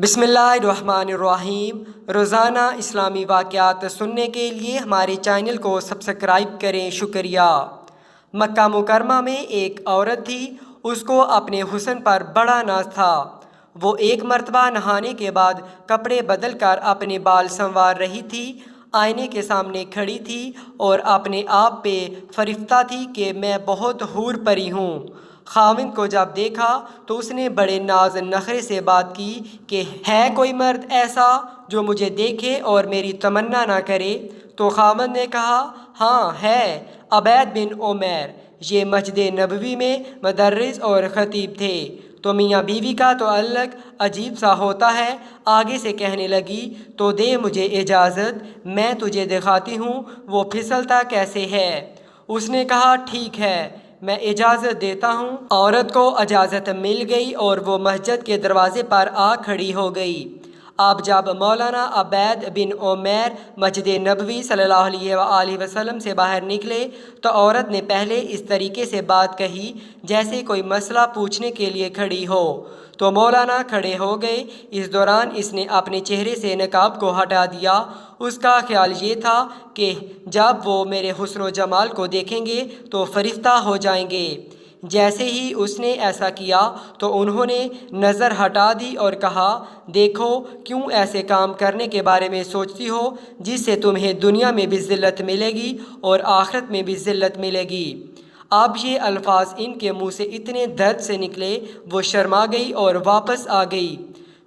بسم اللہ الرحمن الرحیم۔ روزانہ اسلامی واقعات سننے کے لیے ہمارے چینل کو سبسکرائب کریں، شکریہ۔ مکہ مکرمہ میں ایک عورت تھی، اس کو اپنے حسن پر بڑا ناز تھا۔ وہ ایک مرتبہ نہانے کے بعد کپڑے بدل کر اپنے بال سنوار رہی تھی، آئینے کے سامنے کھڑی تھی اور اپنے آپ پہ فرفتہ تھی کہ میں بہت حور پری ہوں۔ خاوند کو جب دیکھا تو اس نے بڑے ناز نخرے سے بات کی کہ ہے کوئی مرد ایسا جو مجھے دیکھے اور میری تمنا نہ کرے؟ تو خاوند نے کہا ہاں ہے، عبید بن عمیر۔ یہ مسجد نبوی میں مدرس اور خطیب تھے۔ تو میاں بیوی کا تعلق عجیب سا ہوتا ہے۔ آگے سے کہنے لگی تو دے مجھے اجازت، میں تجھے دکھاتی ہوں وہ پھسلتا کیسے ہے۔ اس نے کہا ٹھیک ہے، میں اجازت دیتا ہوں۔ عورت کو اجازت مل گئی اور وہ مسجد کے دروازے پر آ کھڑی ہو گئی۔ اب جب مولانا عبید بن عمیر مسجد نبوی صلی اللہ علیہ وآلہ وسلم سے باہر نکلے تو عورت نے پہلے اس طریقے سے بات کہی جیسے کوئی مسئلہ پوچھنے کے لیے کھڑی ہو۔ تو مولانا کھڑے ہو گئے۔ اس دوران اس نے اپنے چہرے سے نقاب کو ہٹا دیا۔ اس کا خیال یہ تھا کہ جب وہ میرے حسن و جمال کو دیکھیں گے تو فرفتہ ہو جائیں گے۔ جیسے ہی اس نے ایسا کیا تو انہوں نے نظر ہٹا دی اور کہا دیکھو کیوں ایسے کام کرنے کے بارے میں سوچتی ہو جس سے تمہیں دنیا میں بھی ذلت ملے گی اور آخرت میں بھی ذلت ملے گی۔ اب یہ الفاظ ان کے منہ سے اتنے درد سے نکلے وہ شرما گئی اور واپس آ گئی۔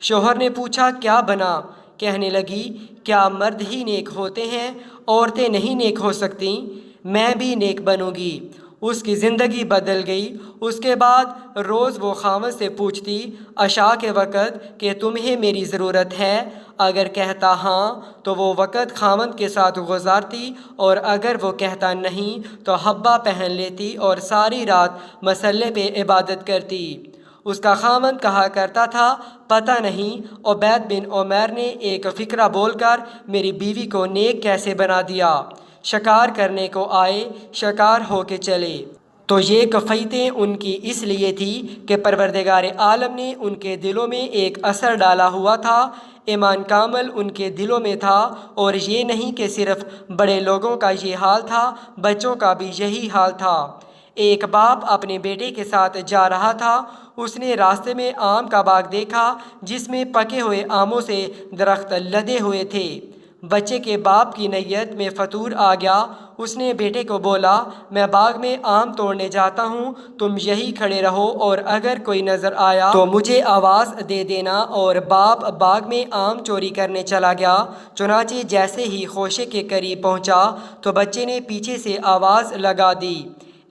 شوہر نے پوچھا کیا بنا؟ کہنے لگی کیا مرد ہی نیک ہوتے ہیں، عورتیں نہیں نیک ہو سکتیں؟ میں بھی نیک بنوں گی۔ اس کی زندگی بدل گئی۔ اس کے بعد روز وہ خاوند سے پوچھتی عشاء کے وقت کہ تمہیں میری ضرورت ہے؟ اگر کہتا ہاں تو وہ وقت خاوند کے ساتھ گزارتی اور اگر وہ کہتا نہیں تو حبہ پہن لیتی اور ساری رات مصلے پہ عبادت کرتی۔ اس کا خاوند کہا کرتا تھا پتہ نہیں عبید بن عمیر نے ایک فقرہ بول کر میری بیوی کو نیک کیسے بنا دیا۔ شکار کرنے کو آئے، شکار ہو کے چلے۔ تو یہ کفیتیں ان کی اس لیے تھی کہ پروردگار عالم نے ان کے دلوں میں ایک اثر ڈالا ہوا تھا، ایمان کامل ان کے دلوں میں تھا۔ اور یہ نہیں کہ صرف بڑے لوگوں کا یہ حال تھا، بچوں کا بھی یہی حال تھا۔ ایک باپ اپنے بیٹے کے ساتھ جا رہا تھا۔ اس نے راستے میں آم کا باغ دیکھا جس میں پکے ہوئے آموں سے درخت لدے ہوئے تھے۔ بچے کے باپ کی نیت میں فطور آ گیا۔ اس نے بیٹے کو بولا میں باغ میں آم توڑنے جاتا ہوں، تم یہی کھڑے رہو اور اگر کوئی نظر آیا تو مجھے آواز دے دینا۔ اور باپ باغ میں آم چوری کرنے چلا گیا۔ چنانچہ جیسے ہی خوشے کے قریب پہنچا تو بچے نے پیچھے سے آواز لگا دی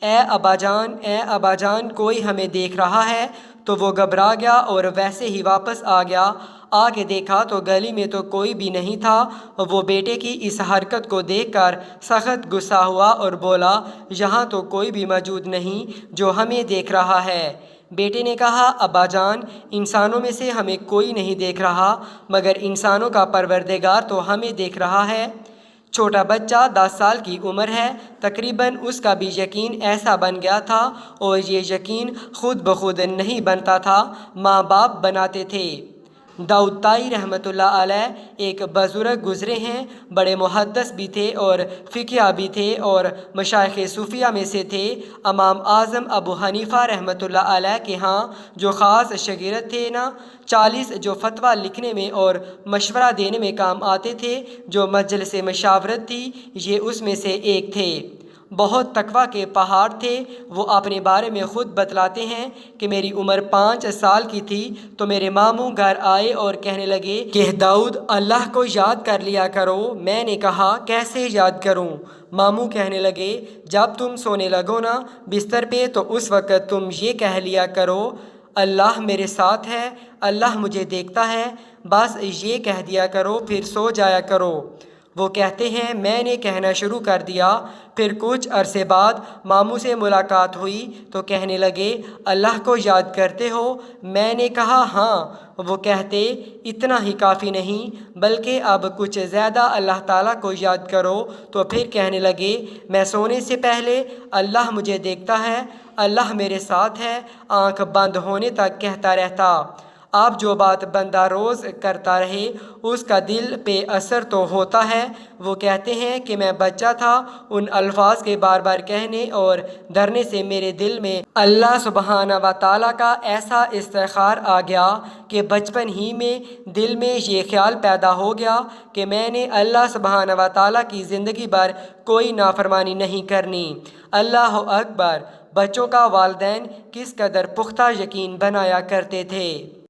اے ابا جان، اے ابا جان، کوئی ہمیں دیکھ رہا ہے؟ تو وہ گھبرا گیا اور ویسے ہی واپس آ گیا۔ آ کے دیکھا تو گلی میں تو کوئی بھی نہیں تھا۔ وہ بیٹے کی اس حرکت کو دیکھ کر سخت غصہ ہوا اور بولا یہاں تو کوئی بھی موجود نہیں جو ہمیں دیکھ رہا ہے۔ بیٹے نے کہا ابا جان، انسانوں میں سے ہمیں کوئی نہیں دیکھ رہا مگر انسانوں کا پروردگار تو ہمیں دیکھ رہا ہے۔ چھوٹا بچہ 10 سال کی عمر ہے، تقریباً اس کا بھی یقین ایسا بن گیا تھا اور یہ یقین خود بخود نہیں بنتا تھا، ماں باپ بناتے تھے۔ داؤد طائی رحمۃ اللہ علیہ ایک بزرگ گزرے ہیں، بڑے محدث بھی تھے اور فقیہ بھی تھے اور مشائخ صوفیہ میں سے تھے۔ امام اعظم ابو حنیفہ رحمۃ اللہ علیہ کے ہاں جو خاص شاگرد تھے نا 40 جو فتویٰ لکھنے میں اور مشورہ دینے میں کام آتے تھے، جو مجلس مشاورت تھی، یہ اس میں سے ایک تھے۔ بہت تقویٰ کے پہاڑ تھے۔ وہ اپنے بارے میں خود بتلاتے ہیں کہ میری عمر 5 سال کی تھی تو میرے ماموں گھر آئے اور کہنے لگے کہ داؤد اللہ کو یاد کر لیا کرو۔ میں نے کہا کیسے یاد کروں؟ ماموں کہنے لگے جب تم سونے لگو نا بستر پہ تو اس وقت تم یہ کہہ لیا کرو اللہ میرے ساتھ ہے، اللہ مجھے دیکھتا ہے، بس یہ کہہ دیا کرو پھر سو جایا کرو۔ وہ کہتے ہیں میں نے کہنا شروع کر دیا۔ پھر کچھ عرصے بعد ماموں سے ملاقات ہوئی تو کہنے لگے اللہ کو یاد کرتے ہو؟ میں نے کہا ہاں۔ وہ کہتے اتنا ہی کافی نہیں بلکہ اب کچھ زیادہ اللہ تعالیٰ کو یاد کرو۔ تو پھر کہنے لگے میں سونے سے پہلے اللہ مجھے دیکھتا ہے، اللہ میرے ساتھ ہے، آنکھ بند ہونے تک کہتا رہتا۔ آپ جو بات بندہ روز کرتا رہے اس کا دل پہ اثر تو ہوتا ہے۔ وہ کہتے ہیں کہ میں بچہ تھا، ان الفاظ کے بار بار کہنے اور ڈرنے سے میرے دل میں اللہ سبحانہ و تعالیٰ کا ایسا استخار آ گیا کہ بچپن ہی میں دل میں یہ خیال پیدا ہو گیا کہ میں نے اللہ سبحانہ و تعالیٰ کی زندگی بھر کوئی نافرمانی نہیں کرنی۔ اللہ اکبر! بچوں کا والدین کس قدر پختہ یقین بنایا کرتے تھے۔